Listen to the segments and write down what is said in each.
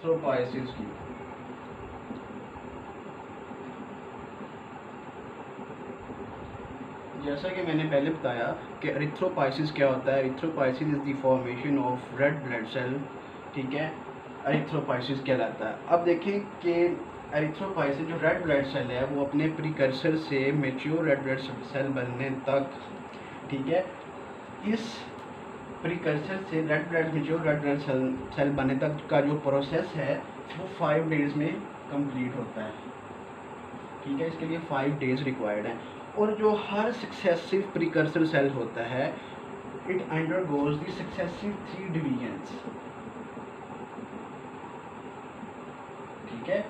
एरिथ्रोपाइसिस की। जैसा कि मैंने पहले बताया कि एरिथ्रोपाइसिस क्या होता है। Erythropoiesis is the formation of red blood cell, ठीक है, एरिथ्रोपाइसिस कहलाता है। अब देखें कि एरिथ्रोपाइसिस जो रेड ब्लड सेल है वो अपने प्रिकर्सर से मैच्योर रेड ब्लड सेल बनने तक, ठीक है, इस प्रिकर्सर से red blood mature red blood cell बनने तक का जो प्रोसेस है वो 5 डेज़ में कंप्लीट होता है, ठीक है। इसके लिए 5 डेज़ रिक्वायर्ड है। और जो हर सक्सेसिव प्रिकर्सर सेल होता है it undergoes the successive 3 divisions, ठीक है।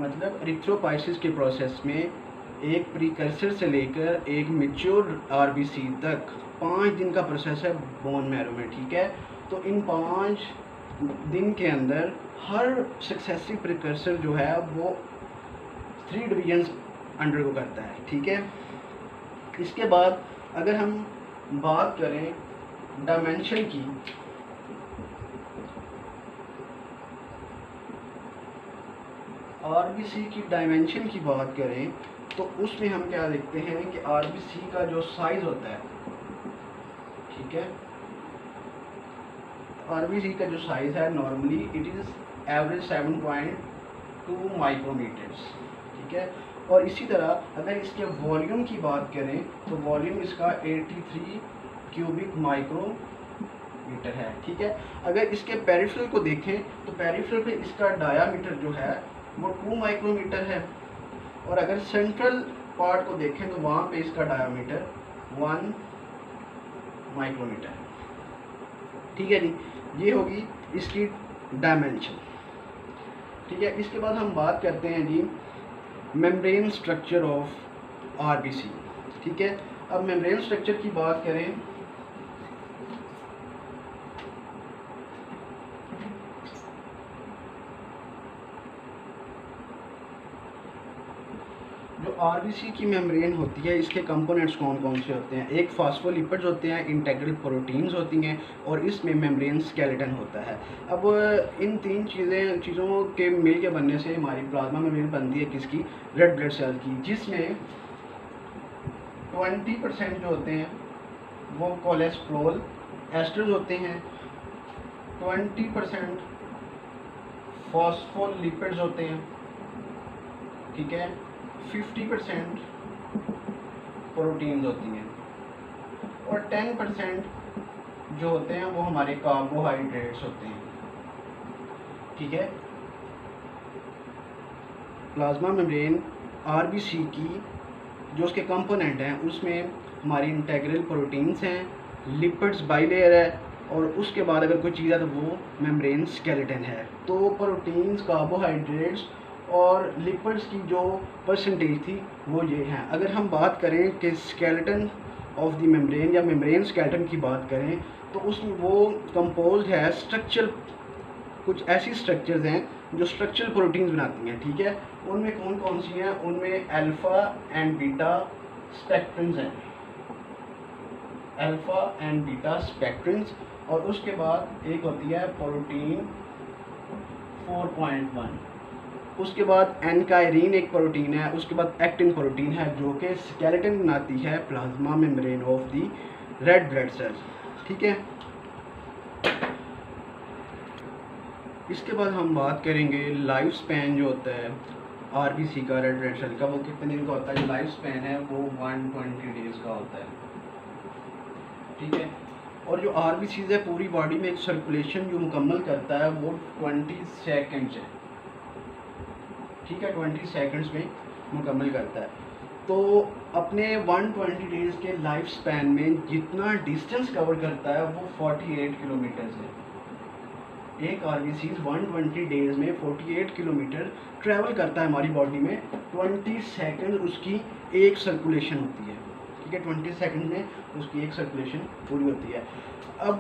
मतलब एरिथ्रोपाइसिस के प्रोसेस में एक प्रिकर्सर से लेकर एक मैच्योर आरबीसी तक 5 दिन का प्रोसेस है बोन मैरो में, ठीक है। तो इन 5 दिन के अंदर हर सक्सेसिव प्रिकर्सर जो है वो 3 डिवीजन्स अंडरगो करता है, ठीक है। इसके बाद अगर हम बात करें डायमेंशन की, आरबीसी की डायमेंशन की बात करें तो उसमें हम क्या देखते हैं कि आरबीसी का जो साइज होता है, ठीक है, आरबीसी का जो साइज है normally it is average 7.2 micrometres, ठीक है। और इसी तरह अगर इसके वॉल्यूम की बात करें तो वॉल्यूम इसका 83 क्यूबिक माइक्रोमीटर है, ठीक है। अगर इसके पेरिफेरल को देखें तो पेरिफेरल पे इसका डायामीटर जो है वो 2 माइक्रोमीटर है। और अगर सेंट्रल पार्ट को देखें तो वहाँ पे इसका डायामीटर 1 माइक्रोमीटर है, ठीक है जी। ये होगी इसकी डायमेंशन, ठीक है। इसके बाद हम बात करते हैं जी मेम्ब्रेन स्ट्रक्चर ऑफ आरबीसी, ठीक है। अब मेम्ब्रेन स्ट्रक्चर की बात करें जो आरबीसी की मेम्ब्रेन होती है इसके कंपोनेंट्स कौन कौन से होते हैं। एक फास्फोलिपिड्स होते हैं, इंटेग्रल प्रोटीन्स होती हैं और इसमें मेम्ब्रेन स्केलेटन होता है। अब इन 3 चीज़ों के मिल के बनने से हमारी प्लाज्मा मेम्ब्रेन बनती है किसकी, रेड ब्लड सेल की, जिसमें 20% जो होते हैं वो कोलेस्ट्रॉल एस्टर्स होते हैं, 20% फॉस्फोलिपिड्स होते हैं, ठीक है, 50% प्रोटीन्स होती हैं और 10% जो होते हैं वो हमारे कार्बोहाइड्रेट्स होते हैं, ठीक है। प्लाज्मा मेम्ब्रेन आरबीसी की जो उसके कंपोनेंट हैं उसमें हमारी इंटेग्रल प्रोटीन्स हैं, लिपिड्स बाइलेयर है और उसके बाद अगर कोई चीज़ है तो वो मेम्ब्रेन स्केलेटन है। तो प्रोटीन्स, कार्बोहाइड्रेट्स और लिपिड्स की जो परसेंटेज थी वो ये हैं। अगर हम बात करें कि स्केलेटन ऑफ द मेम्ब्रेन या मेम्ब्रेन स्केलेटन की बात करें तो उसमें वो कंपोज्ड है स्ट्रक्चर, कुछ ऐसी स्ट्रक्चर्स हैं जो स्ट्रक्चरल प्रोटीन्स बनाती हैं, ठीक है। उनमें कौन कौन सी हैं, उनमें अल्फ़ा एंड बीटा स्पेक्ट्रम्स हैं, अल्फ़ा एंड बीटा स्पेक्ट्रम्स। और उसके बाद एक होती है प्रोटीन 4.1, उसके बाद एनकायरीन एक प्रोटीन है, उसके बाद एक्टिन प्रोटीन है जो कि स्केलेटन बनाती है plasma membrane of the red blood cell, ठीक है। इसके बाद हम बात करेंगे लाइफ स्पैन जो होता है आरबीसी का, रेड ब्लड सेल का, वो कितने दिन का होता है। लाइफ स्पैन है वो 120 डेज़ का होता है, ठीक है। और जो आरबीसीज है पूरी बॉडी में एक सर्कुलेशन जो मुकम्मल करता है वो 20 सेकेंड्स है, ठीक है, 20 सेकेंड्स में मुकम्मल करता है। तो अपने 120 डेज़ के लाइफ स्पैन में जितना डिस्टेंस कवर करता है वो 48 किलोमीटर्स है। एक आरबीसी 120 डेज़ में 48 किलोमीटर ट्रैवल करता है हमारी बॉडी में। 20 सेकेंड उसकी एक सर्कुलेशन होती है, ठीक है, 20 सेकेंड में उसकी एक सर्कुलेशन पूरी होती है। अब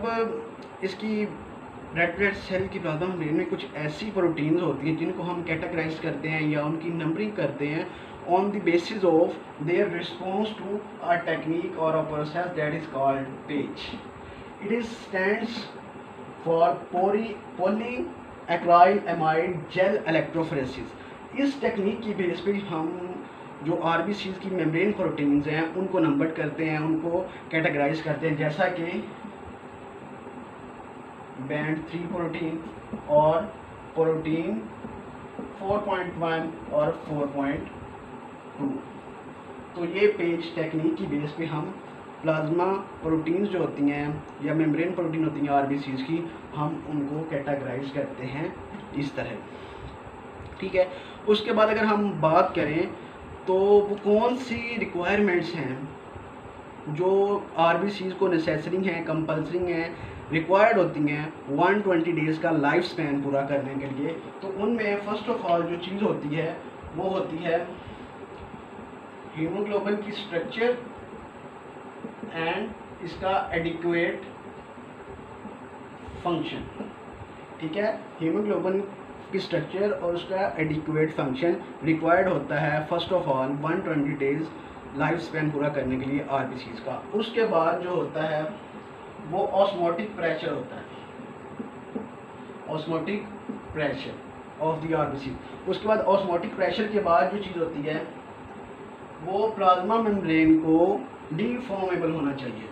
इसकी रेड ब्लड सेल की प्लाज्मा मेम्ब्रेन में कुछ ऐसी प्रोटीन्स होती हैं जिनको हम कैटेगराइज करते हैं या उनकी नंबरिंग करते हैं on the basis of their response to a technique और a process that is called PAGE. It is stands for acrylamide gel electrophoresis. इस टेक्निक की बेस पे हम जो आरबीसी की मेम्ब्रेन प्रोटीन्स हैं उनको नंबर करते हैं, उनको कैटेगराइज करते हैं, जैसा कि बैंड 3 प्रोटीन और प्रोटीन 4.1 और 4.2। तो ये पेज टेक्निक की बेस पे हम प्लाज्मा प्रोटीन्स जो होती हैं या मेम्ब्रेन प्रोटीन होती हैं आरबीसीज की, हम उनको कैटेगराइज करते हैं इस तरह, ठीक है। उसके बाद अगर हम बात करें तो वो कौन सी रिक्वायरमेंट्स हैं जो आरबीसीज को नेसेसरी हैं, कंपल्सरी हैं, रिक्वायर्ड होती हैं 120 डेज़ का लाइफ स्पैन पूरा करने के लिए। तो उनमें फर्स्ट ऑफ ऑल जो चीज़ होती है वो होती है हीमोग्लोबिन की स्ट्रक्चर एंड इसका एडिक्वेट फंक्शन, ठीक है। हीमोग्लोबिन की स्ट्रक्चर और उसका एडिक्वेट फंक्शन रिक्वायर्ड होता है first of all 120 days life span पूरा करने के लिए आरबीसीज का। उसके बाद जो होता है वो ऑस्मोटिक प्रेशर होता है, osmotic pressure of the RBC. उसके बाद ऑस्मोटिक प्रेशर के बाद जो चीज़ होती है वो प्लाज्मा मेम्ब्रेन को डिफॉर्मेबल होना चाहिए,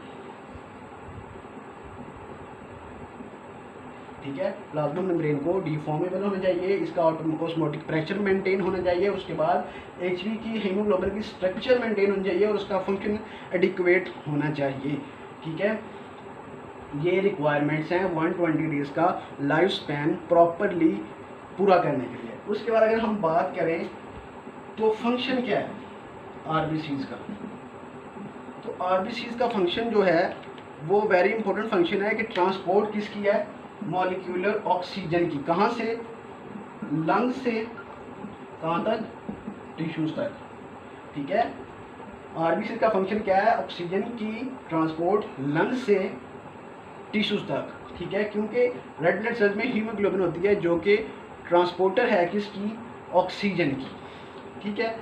ठीक है। प्लाज्मा मेम्ब्रेन को डिफॉर्मेबल होना चाहिए, इसका ऑस्मोटिक प्रेशर मेंटेन होना चाहिए, उसके बाद एचबी की हीमोग्लोबिन की स्ट्रक्चर मेंटेन होनी चाहिए और उसका फंक्शन एडिक्वेट होना चाहिए, ठीक है। ये रिक्वायरमेंट्स हैं 120 डेज़ का लाइफ स्पैन प्रॉपरली पूरा करने के लिए। उसके बाद अगर हम बात करें तो फंक्शन क्या है आरबीसीज का, तो आरबीसीज का फंक्शन जो है वो वेरी इंपॉर्टेंट फंक्शन है कि ट्रांसपोर्ट किसकी है, मॉलिक्यूलर ऑक्सीजन की, कहाँ से, लंग से कहाँ तक, टिश्यूज तक, ठीक है। आरबीसी का फंक्शन क्या है, ऑक्सीजन की ट्रांसपोर्ट लंग से टिश्यूज तक, ठीक है। क्योंकि रेड ब्लड सेल्स में हीमोग्लोबिन होती है जो कि ट्रांसपोर्टर है किसकी, ऑक्सीजन की, ठीक है।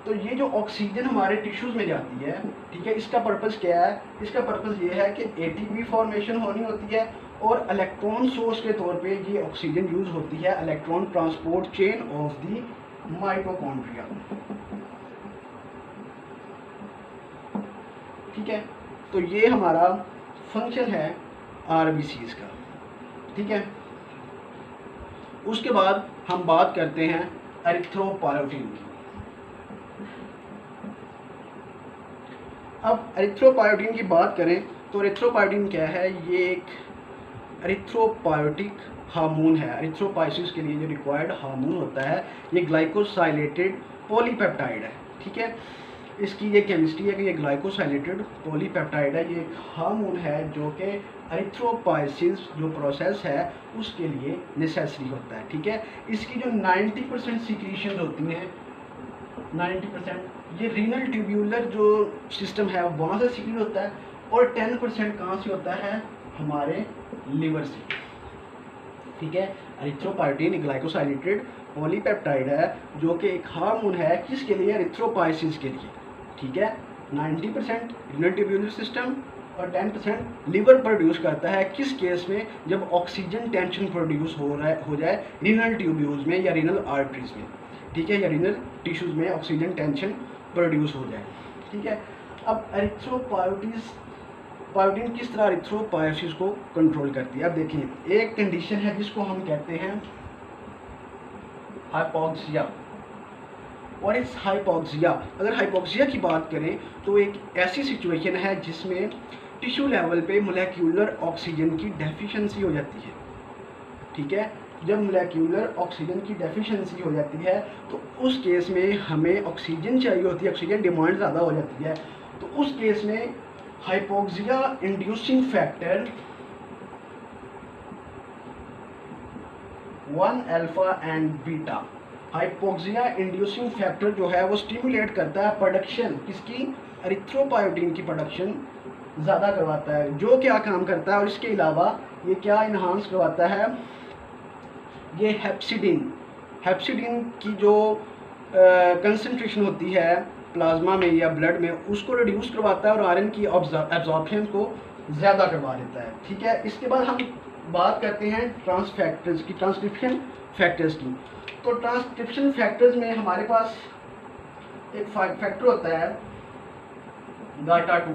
तो ये जो ऑक्सीजन हमारे टिश्यूज में जाती है, ठीक है, इसका पर्पस क्या है, इसका पर्पस ये है कि एटीपी फॉर्मेशन होनी होती है और इलेक्ट्रॉन सोर्स के तौर पे ये ऑक्सीजन यूज होती है electron transport chain of the mitochondria, ठीक है। तो ये हमारा फंक्शन है आरबीसीज का, ठीक है। उसके बाद हम बात करते हैं एरिथ्रोपोएटिन की। अब एरिथ्रोपोएटिन की बात करें तो एरिथ्रोपोएटिन क्या है, ये एक एरिथ्रोपोएटिक हार्मोन है। एरिथ्रोपोइसिस के लिए जो रिक्वायर्ड हार्मोन होता है ये ग्लाइकोसाइलेटेड पॉलीपेप्टाइड है, ठीक है। इसकी ये केमिस्ट्री है कि ये ग्लाइकोसाइलेटेड पॉलीपेप्टाइड है, ये एक हार्मोन है जो कि एरिथ्रोपोइसिस जो प्रोसेस है उसके लिए नेसेसरी होता है, ठीक है। इसकी जो 90% सीक्रेशन होती हैं, 90% ये रीनल ट्यूब्यूलर जो सिस्टम है वहाँ से सीक्रेट होता है और 10% कहाँ से होता है, हमारे लिवर से, ठीक है। एरिथ्रोपोएटिन ग्लाइकोसाइलेटेड पॉलीपेप्टाइड है जो कि एक हार्मोन है किसके लिए, एरिथ्रोपोइसिस के लिए, ठीक है। 90% रीनल ट्यूब्यूलर सिस्टम और 10% लिवर प्रोड्यूस करता है, किस केस में, जब ऑक्सीजन टेंशन प्रोड्यूस हो जाए रीनल ट्यूब्यूल्स में या रीनल आर्टरीज में, ठीक है, या रीनल टिश्यूज में ऑक्सीजन टेंशन प्रोड्यूस हो जाए, ठीक है। अब एरिथ्रोपोएटिन किस तरह एरिथ्रोपोइसिस को कंट्रोल करती है। अब देखिए एक कंडीशन है जिसको हम कहते हैं हाइपोक्सिया। और इस हाइपोक्सिया, अगर हाइपोक्सिया की बात करें तो एक ऐसी सिचुएशन है जिसमें टिश्यू लेवल पे मोलेक्यूलर ऑक्सीजन की डेफिशिएंसी हो जाती है, ठीक है। जब मोलेक्यूलर ऑक्सीजन की डेफिशिएंसी हो जाती है तो उस केस में हमें ऑक्सीजन चाहिए होती है, ऑक्सीजन डिमांड ज़्यादा हो जाती है, तो उस केस में hypoxia inducing factor 1 alpha and beta, hypoxia inducing factor जो है वो स्टिमुलेट करता है प्रोडक्शन किसकी, एरिथ्रोपोएटिन की प्रोडक्शन ज़्यादा करवाता है, जो क्या काम करता है। और इसके अलावा ये क्या इन्हांस करवाता है, ये हेप्सिडिन की जो कंसंट्रेशन होती है प्लाज्मा में या ब्लड में उसको रिड्यूस करवाता है और आयरन की एब्जॉर्प्शन को ज़्यादा करवा देता है, ठीक है। इसके बाद हम बात करते हैं ट्रांसफैक्टर्स की, ट्रांसक्रिप्शन फैक्टर्स की। तो ट्रांसक्रिप्शन फैक्टर्स में हमारे पास एक फैक्टर होता है गाटा2,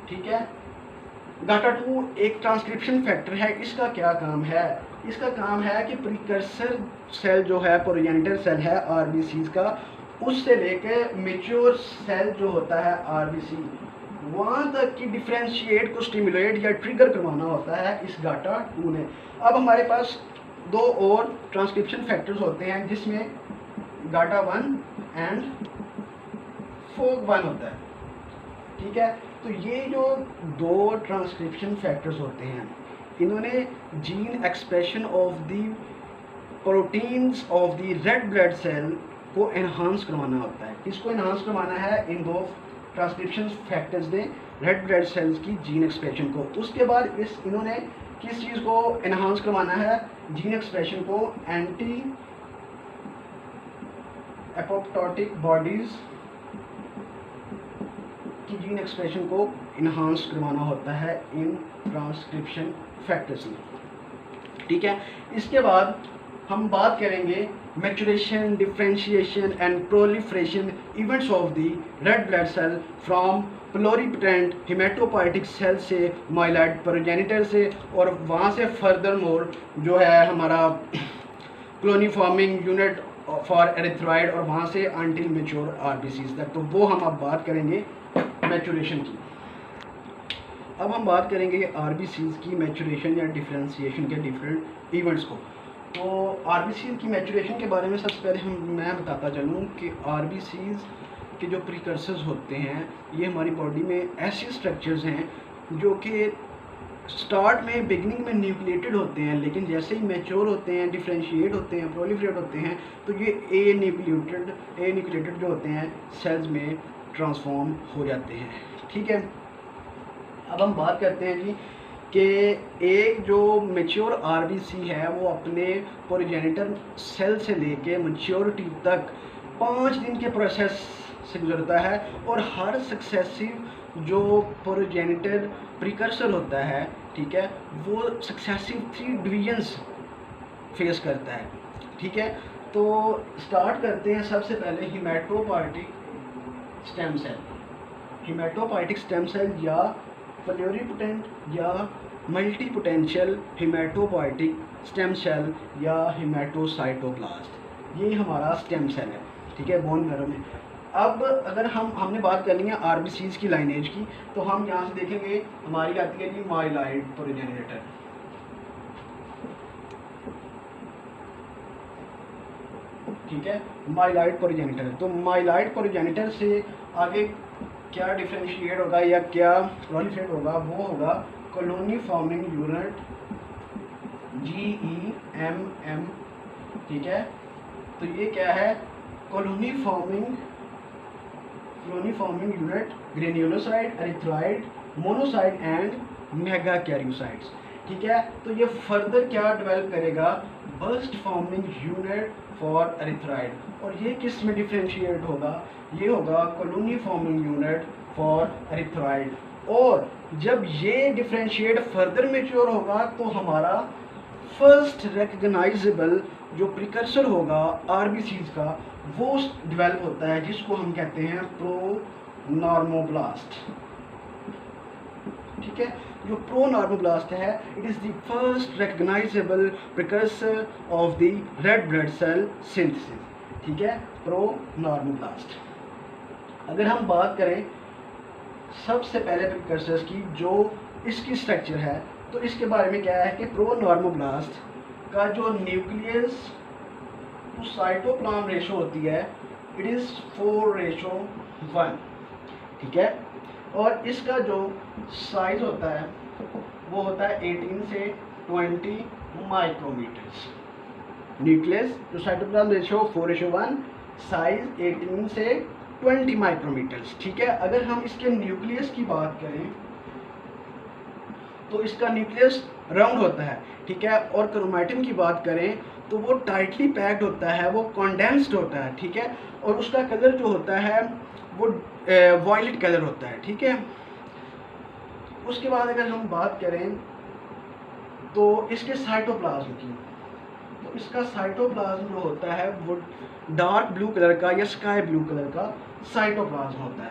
ठीक है। गाटा2 एक ट्रांसक्रिप्शन फैक्टर है। इसका क्या काम है? इसका काम है कि प्रीकर्सर सेल जो है, प्रोजेनिटर सेल है आरबीसीज का, उससे लेके मेच्योर सेल जो होता है आरबीसी, वहाँ तक की डिफ्रेंशिएट को स्टिमुलेट या ट्रिगर करवाना होता है इस गाटा2 ने। अब हमारे पास दो और ट्रांसक्रिप्शन फैक्टर्स होते हैं जिसमें गाटा1 एंड फोक1 होता है, ठीक है। तो ये जो दो ट्रांसक्रिप्शन फैक्टर्स होते हैं, इन्होंने gene expression of the proteins of the red blood cell को एनहांस करवाना होता है। इसको एनहांस करवाना है इन दो ट्रांसक्रिप्शन फैक्टर्स ने रेड ब्लड सेल्स की जीन एक्सप्रेशन को। उसके बाद इन्होंने किस चीज़ को एनहांस करवाना है? जीन एक्सप्रेशन को एंटी एपोप्टोटिक बॉडीज की जीन एक्सप्रेशन को इन्हांस करवाना होता है इन ट्रांसक्रिप्शन फैक्टर्स में, ठीक है। इसके बाद हम बात करेंगे maturation, differentiation and proliferation events of the red blood cell from pluripotent haematopoietic cell से माइलॉइड प्रोजेनिटर से, और वहाँ से फर्दर मोर जो है हमारा colony forming unit for erythroid, और वहाँ से अंटिल मेच्योर आरबीसीज तक। तो वो हम अब बात करेंगे मैचुरेशन की। अब हम बात करेंगे आरबीसीज की मैचुरेशन या डिफरेंशिएशन के डिफरेंट इवेंट्स को। तो आरबीसीज की मैचुरेशन के बारे में सबसे पहले मैं बताता चलूँ कि आरबीसीज के जो प्रीकर्सर्स होते हैं, ये हमारी बॉडी में ऐसे स्ट्रक्चर्स हैं जो कि स्टार्ट में बिगनिंग में न्यूक्लिएटेड होते हैं, लेकिन जैसे ही मैच्योर होते हैं, डिफरेंशिएट होते हैं, प्रोलिफरेट होते हैं, तो ये ए न्यूक्लिएटेड जो होते हैं सेल्स में ट्रांसफॉर्म हो जाते हैं, ठीक है। अब हम बात करते हैं जी कि एक जो मैच्योर आरबीसी है वो अपने प्रोजेनिटर सेल से लेके मैच्योरिटी तक 5 दिन के प्रोसेस से गुजरता है, और हर सक्सेसिव जो प्रोजेनिटर प्रीकर्सर होता है, ठीक है, वो सक्सेसिव 3 डिवीजन्स फेस करता है, ठीक है। तो स्टार्ट करते हैं सबसे पहले haematopoietic stem cell. Haematopoietic stem cell या प्लोरिपोटेंट या मल्टीपोटेंशियल हेमेटोपोइटिक स्टेम सेल या हेमेटोसाइटोप्लास्ट, ये हमारा स्टेम सेल है, ठीक है, बोन मैरो में। अब अगर हमने बात करनी है आरबीसीज की लाइनेज की, तो हम यहाँ से देखेंगे हमारी आती है जी माइलॉइड प्रोजेनिटर, ठीक है, माइलॉइड प्रोजेनिटर। तो माइलॉइड प्रोजेनिटर से आगे क्या डिफरेंशिएट होगा या क्या प्रोलिफरेट होगा? वो होगा कॉलोनी फॉर्मिंग यूनिट GEMM, ठीक है। तो ये क्या है? Colony forming unit granulocyte, erythroid, monocyte and megakaryocytes, ठीक है। तो ये फर्दर क्या डेवलप करेगा? Burst forming unit for erythroid, और ये किस में डिफरेंशिएट होगा? ये होगा colony forming unit for erythroid. और जब ये डिफरेंशिएट फर्दर मेच्योर होगा तो हमारा फर्स्ट रिकग्नाइजेबल जो प्रिकर्सर होगा आरबीसीज का, वो डेवलप होता है, जिसको हम कहते हैं प्रोनॉर्मोब्लास्ट, ठीक है। जो प्रोनॉर्मोब्लास्ट है, it is the first recognisable precursor of the red blood cell synthesis, ठीक है, प्रोनॉर्मोब्लास्ट। अगर हम बात करें सबसे पहले प्रिकर्सर्स की, जो इसकी स्ट्रक्चर है, तो इसके बारे में क्या है कि प्रोनॉर्मोब्लास्ट का जो न्यूक्लियस टू साइटोप्लाज्म रेशो होती है, इट इज़ 4:1, ठीक है। और इसका जो साइज होता है वो होता है 18 से 20 micrometres. Nucleus to cytoplasm ratio 4:1, size 18 से 20 माइक्रोमीटर्स, ठीक है। अगर हम इसके न्यूक्लियस की बात करें तो इसका न्यूक्लियस राउंड होता है, ठीक है। और क्रोमैटिन की बात करें तो वो टाइटली पैक्ड होता है, वो कंडेंस्ड होता है, ठीक है। और उसका कलर जो होता है वो वायलेट कलर होता है, ठीक है। उसके बाद अगर हम बात करें तो इसके साइटोप्लाज्म की, तो इसका साइटोप्लाज्म जो होता है वो डार्क ब्लू कलर का या स्काई ब्लू कलर का साइटोप्लाज्म होता है,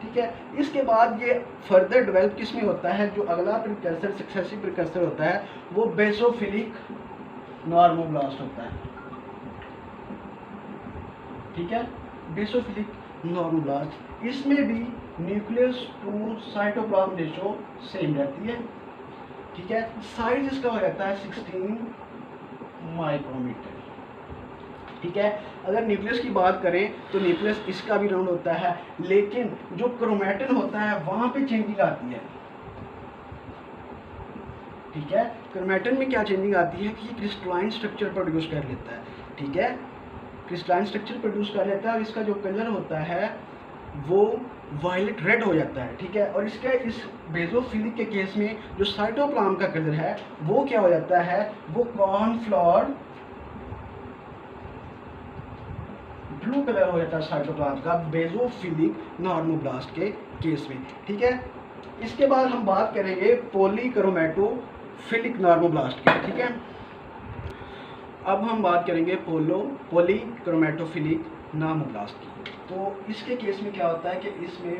ठीक है। इसके बाद ये फर्दर डेवलप किस में होता है, जो अगला प्रिकर्सर सक्सेसिव प्रिकर्सर होता है वो बेसोफिलिक नॉर्मोब्लास्ट होता है, ठीक है, बेसोफिलिक नॉर्मोब्लास्ट। इसमें भी nucleus to cytoplasm ratio same रहती है, ठीक है। साइज इसका हो जाता है 16 माइक्रोमीटर, ठीक है। अगर न्यूक्लियस की बात करें तो न्यूक्लियस इसका भी राउंड होता है, लेकिन जो क्रोमैटिन होता है वहां पे चेंजिंग आती है, ठीक है। क्रोमैटिन में क्या चेंजिंग आती है कि क्रिस्टलाइन स्ट्रक्चर प्रोड्यूस कर लेता है, ठीक है, क्रिस्टलाइन स्ट्रक्चर प्रोड्यूस कर लेता है और इसका जो कलर होता है वो वायलेट रेड हो जाता है, ठीक है। और इसके इस बेसोफिलिक के केस में जो साइटोप्लाज्म का कलर है वो क्या हो जाता है, वो कॉर्नफ्लावर ब्लू कलर हो जाता है साइटोप्लाज्म का बेसोफिलिक नॉर्मोब्लास्ट के केस में, ठीक है। इसके बाद हम बात करेंगे पॉलीक्रोमैटोफिलिक नॉर्मोब्लास्ट की, ठीक है। अब हम बात करेंगे पॉलीक्रोमैटोफिलिक नॉर्मोब्लास्ट की। तो इसके केस में क्या होता है कि इसमें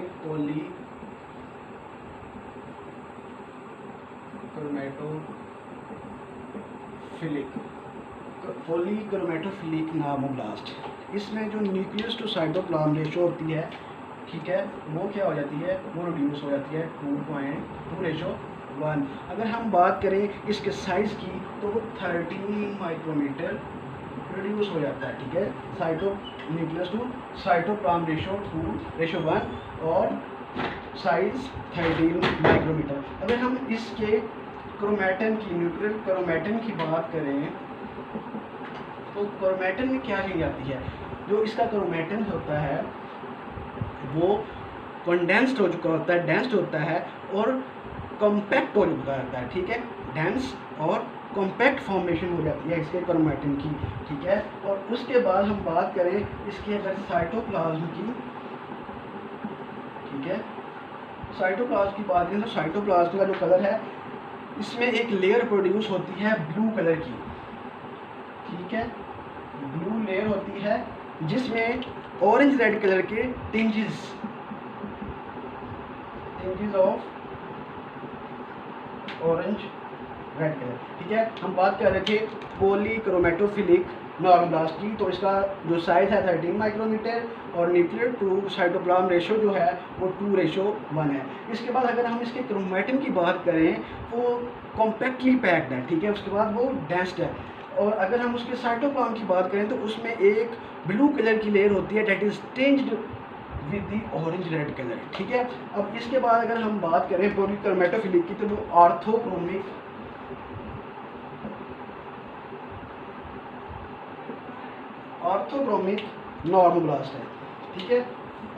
पॉलीक्रोमैटोफिलिक नॉर्मोब्लास्ट, इसमें जो न्यूक्लियस टू साइटोप्लाज्म रेशो होती है, ठीक है, वो क्या हो जाती है, वो रिड्यूस हो जाती है 2.2:1। अगर हम बात करें इसके साइज की तो वो 13 माइक्रोमीटर रिड्यूस हो जाता है, ठीक है, न्यूक्लियस टू साइटोप्लाज्म रेशो 1 और साइज 13 माइक्रोमीटर। अगर हम इसके क्रोमैटिन की, न्यूक्लियर क्रोमैटिन की बात करें तो क्रोमैटिन में क्या चीज आती है, जो इसका क्रोमैटिन होता है वो कंडेंस्ड हो चुका होता है, डेंस्ड होता है और कॉम्पैक्ट हो चुका होता है, ठीक है, डेंस और कॉम्पैक्ट फॉर्मेशन हो जाती है इसके क्रोमैटिन की, ठीक है। और उसके बाद हम बात करें इसके अगर साइटोप्लाज्म की, ठीक है, साइटोप्लाज्म की बात करें तो साइटोप्लाज्म का जो कलर है इसमें एक लेयर प्रोड्यूस होती है ब्लू कलर की, ठीक है, ब्लू लेयर होती है जिसमें ऑरेंज रेड कलर के टिंजेस ऑफ ऑरेंज रेड कलर, ठीक है। हम बात कर रहे थे पॉलीक्रोमैटोफिलिक नॉर्मोब्लास्ट की, तो इसका जो साइज है 13 माइक्रोमीटर और न्यूक्लियर टू साइटोप्लाज्म रेशो जो है वो 2:1 है। इसके बाद अगर हम इसके क्रोमैटिन की बात करें वो कॉम्पैक्टली पैक्ड है, ठीक है, उसके बाद वो डेंस्ड है। और अगर हम उसके साइटोप्लाज्म की बात करें तो उसमें एक ब्लू कलर की लेयर होती है that is tinged with the orange red colour, ठीक है। अब इसके बाद अगर हम बात करें पॉलीक्रोमैटोफिलिक की तो वो ऑर्थोक्रोमिक नॉर्मोब्लास्ट है, ठीक है,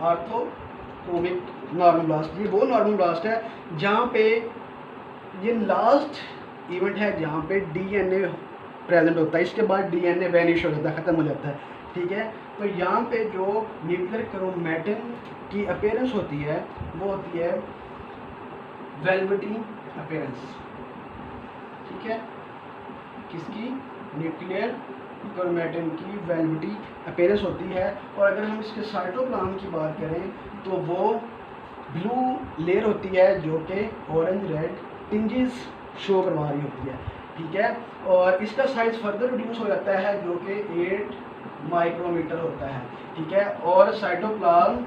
ऑर्थोक्रोमिक नॉर्मोब्लास्ट। ये वो नॉर्मोब्लास्ट है जहाँ पे ये लास्ट इवेंट है जहाँ पे डीएनए प्रेजेंट होता है, इसके बाद डीएनए वैनिश हो जाता है, ख़त्म हो जाता है, ठीक है। तो यहाँ पे जो न्यूक्लियर क्रोमैटिन की अपीयरेंस होती है वो होती है वेलवेटी अपीयरेंस, ठीक है, किसकी, न्यूक्लियर क्रोमैटिन की वेलवेटी अपीयरेंस होती है। और अगर हम इसके साइटोप्लाज्म की बात करें तो वो ब्लू लेयर होती है जो कि ऑरेंज रेड टिंजेस शो करवा रही होती है, ठीक है। और इसका साइज फर्दर रिड्यूस हो जाता है जो कि 8 माइक्रोमीटर होता है, ठीक है। और साइटोप्लाज्म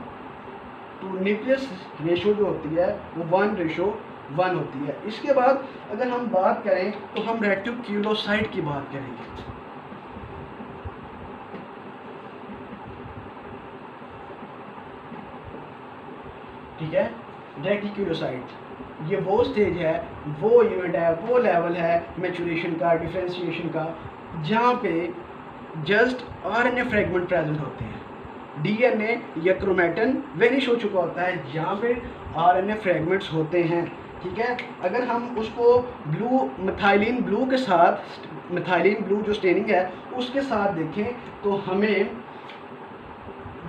टू न्यूक्लियस रेशो जो होती है वो 1:1 होती है। इसके बाद अगर हम बात करें तो हम रेटिक्यूलोसाइट की बात करेंगे, ठीक है। रेटिक्यूलोसाइट ये वो स्टेज है, वो यूनिट है, वो लेवल है मैच्योरेशन का, डिफरेंशिएशन का, जहाँ पे जस्ट आरएनए फ्रेगमेंट प्रेजेंट होते हैं, डीएनए या क्रोमैटिन वेनिश हो चुका होता है, जहाँ पे आरएनए फ्रेगमेंट्स होते हैं, ठीक है। अगर हम उसको मिथाइलिन ब्लू के साथ, मिथाइलिन ब्लू जो स्टेनिंग है उसके साथ देखें तो हमें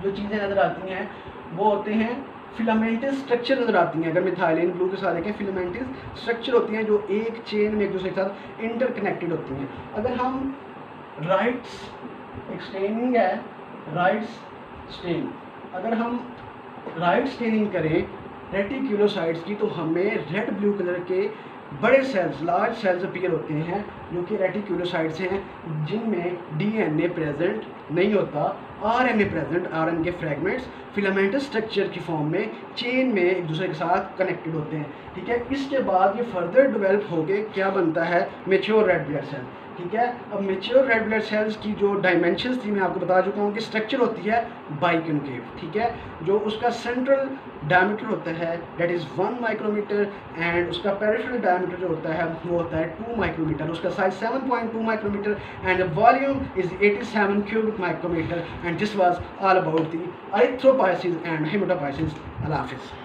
जो चीज़ें नज़र आती हैं वो होते हैं फिलामेंटस स्ट्रक्चर नज़र आती हैं। अगर मिथाइलिन ब्लू के साथ देखें, फिलामेंटस स्ट्रक्चर होती हैं जो एक चेन में एक दूसरे के साथ इंटरकनेक्टेड होती हैं। अगर हम राइट्स एक्सटेनिंग है, राइट्स स्टेन, अगर हम राइट स्टेनिंग करें रेटिक्यूलोसाइट्स की, तो हमें रेड ब्लू कलर के बड़े सेल्स, लार्ज सेल्स अपीयर होते हैं जो कि रेटिक्यूलोसाइट्स हैं, जिनमें डीएनए प्रेजेंट नहीं होता, आरएनए प्रेजेंट, आरएनए के फ्रेगमेंट्स फिलामेंटस स्ट्रक्चर की फॉर्म में चेन में एक दूसरे के साथ कनेक्टेड होते हैं। ठीक है, इसके बाद ये फर्दर डेवलप होके क्या बनता है, मैच्योर रेड ब्लड सेल। ठीक है, अब मैच्योर रेड ब्लड सेल्स की जो डायमेंशंस थी मैं आपको बता चुका हूँ कि स्ट्रक्चर होती है बाइकनकेव। ठीक है, जो उसका सेंट्रल डायमीटर होता है दैट इज़ 1 माइक्रोमीटर एंड उसका पेरिफेरल डायमीटर जो होता है वो होता है 2 माइक्रोमीटर, उसका size 7.2 micrometre and the volume is 87 cubic micrometre. And this was all about the erythropoiesis and haematopoiesis. अल्लाह हाफिज़।